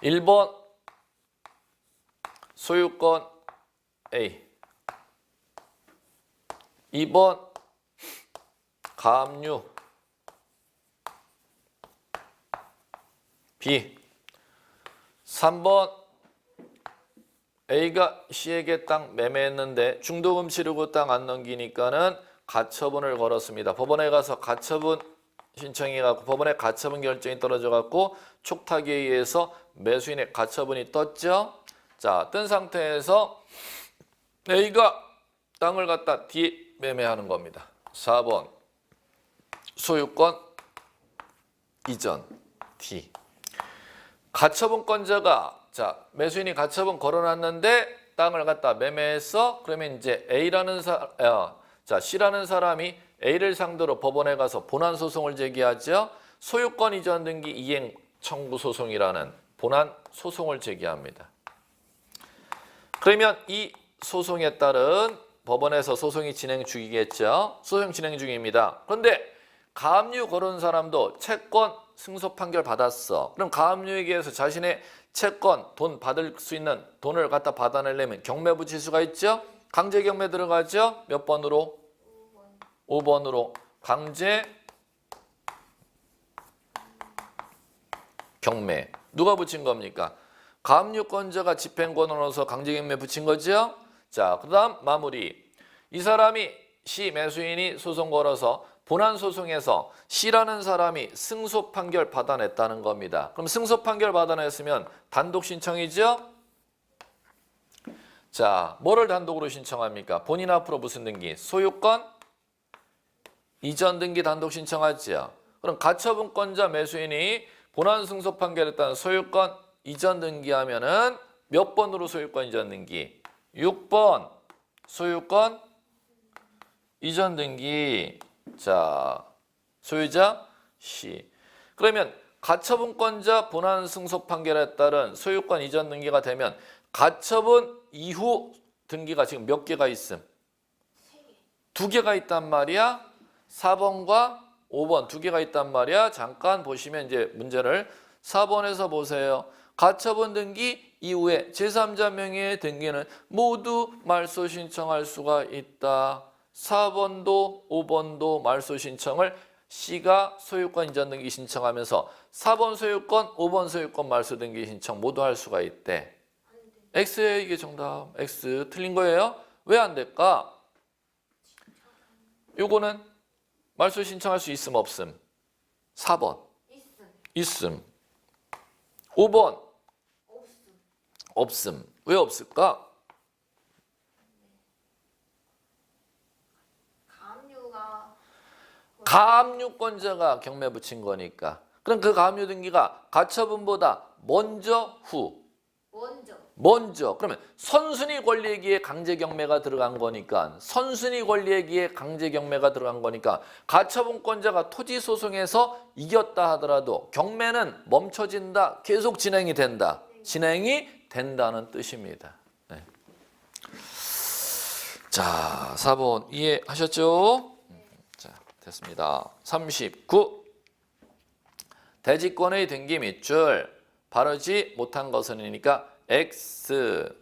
일 번 소유권 A, 2번 가압류 B, 3번 A가 C에게 땅 매매했는데 중도금 치르고 땅 안 넘기니까는 가처분을 걸었습니다. 법원에 가서 가처분 신청해갖고 법원에 가처분 결정이 떨어져갖고 촉탁에 의해서 매수인의 가처분이 떴죠. 자, 뜬 상태에서 A가 땅을 갖다 D 매매하는 겁니다. 4번 소유권 이전 D. 가처분권자가 자 매수인이 가처분 걸어놨는데 땅을 갖다 매매했어. 그러면 이제 C라는 사람이 A를 상대로 법원에 가서 본안 소송을 제기하죠. 소유권 이전 등기 이행 청구 소송이라는 본안 소송을 제기합니다. 그러면 이 소송에 따른 법원에서 소송이 진행 중이겠죠. 소송 진행 중입니다. 그런데 가압류 걸은 사람도 채권 승소 판결 받았어. 그럼 가압류에게 해서 자신의 채권 돈 받을 수 있는 돈을 갖다 받아내려면 경매 붙일 수가 있죠. 강제 경매 들어가죠. 몇 번으로? 5번으로 강제 경매. 누가 붙인 겁니까? 가압류권자가 집행권으로서 강제 경매 붙인 거죠. 자, 그다음 마무리. 이 사람이 C 매수인이 소송 걸어서 본안 소송에서 C라는 사람이 승소 판결 받아냈다는 겁니다. 그럼 승소 판결 받아냈으면 단독 신청이죠? 자, 뭐를 단독으로 신청합니까? 본인 앞으로 무슨 등기? 소유권 이전 등기 단독 신청하죠. 그럼 가처분권자 매수인이 본안 승소 판결했다는 소유권 이전 등기하면은 몇 번으로 소유권 이전 등기? 6번 소유권 이전 등기. 자, 소유자 C. 그러면 가처분권자 본안 승소 판결에 따른 소유권 이전 등기가 되면 가처분 이후 등기가 지금 몇 개가 있음? 2개가 있단 말이야. 4번과 5번 2개가 있단 말이야. 잠깐 보시면 이제 문제를 4번에서 보세요. 가처분 등기 이후에 제3자 명의의 등기는 모두 말소 신청할 수가 있다. 4번도 5번도 말소 신청을 C가 소유권 이전 등기 신청하면서 4번 소유권, 5번 소유권 말소 등기 신청 모두 할 수가 있대. X에 이게 정답. X 틀린 거예요. 왜 안 될까? 요거는 말소 신청할 수 있음 없음? 4번 있음. 5번 없음. 왜 없을까? 가압류권자가 경매 붙인 거니까. 그럼 그 가압류 등기가 가처분보다 먼저 후? 먼저. 그러면 선순위 권리기에 강제 경매가 들어간 거니까 선순위 권리기에 강제 경매가 들어간 거니까 가처분권자가 토지 소송에서 이겼다 하더라도 경매는 멈춰진다. 계속 진행이 된다. 진행이 된다는 뜻입니다. 네. 자, 4번 이해하셨죠? 자, 됐습니다. 39. 대지권의 등기 밑줄 바르지 못한 것은이니까 X.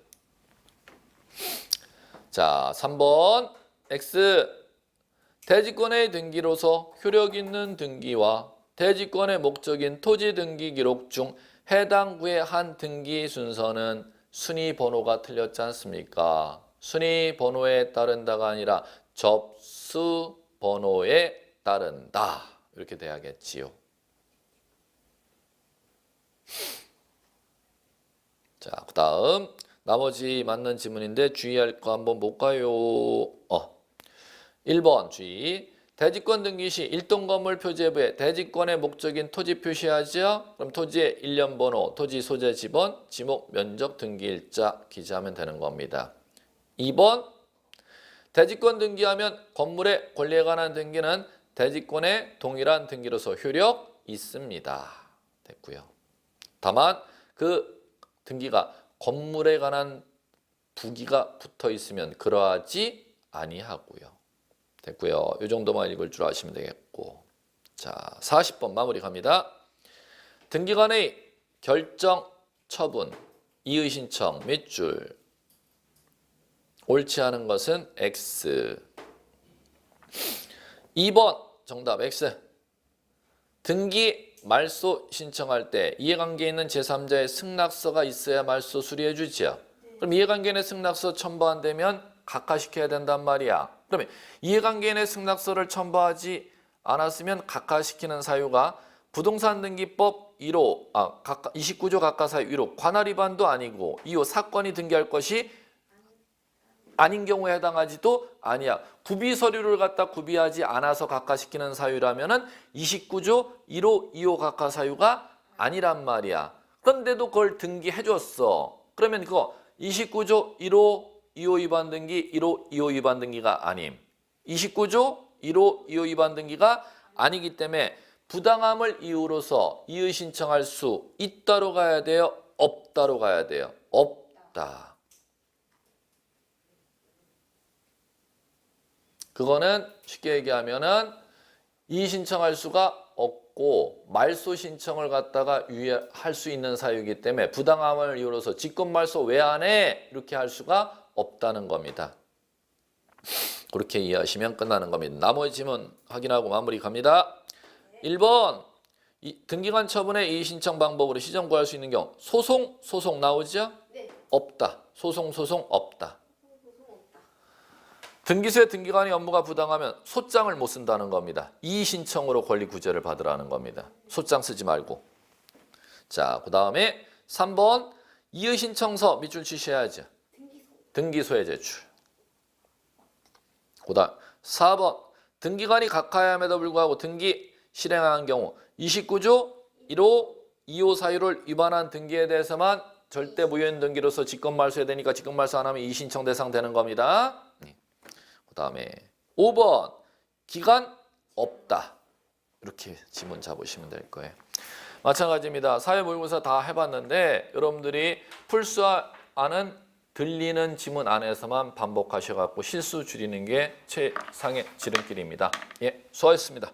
자, 3번 X. 대지권의 등기로서 효력 있는 등기와 대지권의 목적인 토지 등기 기록 중 해당 구의 한 등기 순서는 순위 번호가 틀렸지 않습니까? 순위 번호에 따른다가 아니라 접수 번호에 따른다. 이렇게 돼야겠지요. 자, 그 다음 나머지 맞는 지문인데 주의할 거 한번 볼까요? 1번 주의. 대지권 등기 시 일동 건물 표제부에 대지권의 목적인 토지 표시하죠. 그럼 토지의 일련 번호, 토지 소재 지번, 지목, 면적, 등기일자 기재하면 되는 겁니다. 2번 대지권 등기하면 건물의 권리에 관한 등기는 대지권의 동일한 등기로서 효력 있습니다. 됐고요. 다만 그 등기가 건물에 관한 부기가 붙어 있으면 그러하지 아니하고요. 됐고요. 이 정도만 읽을 줄 아시면 되겠고. 자, 40번 마무리 갑니다. 등기관의 결정, 처분, 이의 신청 몇 줄. 옳지 않은 것은 X. 2번 정답 X. 등기 말소 신청할 때 이해관계 있는 제3자의 승낙서가 있어야 말소 수리해 주지요. 그럼 이해관계인의 승낙서 첨부 안 되면 각하시켜야 된단 말이야. 그러면 이해관계인의 승낙서를 첨부하지 않았으면 각하시키는 사유가 부동산 등기법 1호, 29조 각하사유 1호 관할 위반도 아니고 2호 사건이 등기할 것이 아닌 경우에 해당하지도 아니야. 구비 서류를 갖다 구비하지 않아서 각하시키는 사유라면은 29조 1호, 2호 각하 사유가 아니란 말이야. 그런데도 그걸 등기해 줬어. 그러면 그거 29조 1호, 2호 위반 등기, 1호, 2호 위반 등기가 아님. 29조 1호, 2호 위반 등기가 아니기 때문에 부당함을 이유로서 이의 신청할 수 있다로 가야 돼요? 없다로 가야 돼요? 없다. 그거는 쉽게 얘기하면은 이의 신청할 수가 없고 말소 신청을 갖다가 유예할 수 있는 사유이기 때문에 부당함을 이유로서 직권 말소 왜 안 해? 이렇게 할 수가 없다는 겁니다. 그렇게 이해하시면 끝나는 겁니다. 나머지 지문 확인하고 마무리 갑니다. 1번 등기관 처분의 이의 신청 방법으로 시정 구할 수 있는 경우 소송 나오죠? 네. 없다. 소송 없다. 등기소의 등기관의 업무가 부당하면 소장을 못 쓴다는 겁니다. 이의 신청으로 권리 구제를 받으라는 겁니다. 소장 쓰지 말고. 자, 그 다음에 3번 이의 신청서 밑줄 치셔야죠. 등기소에 제출. 그 다음 4번 등기관이 각하함에도 불구하고 등기 실행한 경우 29조 1호, 2호 사유를 위반한 등기에 대해서만 절대 무효인 등기로서 직권 말소해야 되니까 직권 말소 안 하면 이의 신청 대상 되는 겁니다. 그 다음에 5번 기간 없다. 이렇게 지문 잡으시면 될 거예요. 마찬가지입니다. 사회모의고사 다 해봤는데 여러분들이 풀 수 아는 들리는 지문 안에서만 반복하셔갖고 실수 줄이는 게 최상의 지름길입니다. 예, 수고하셨습니다.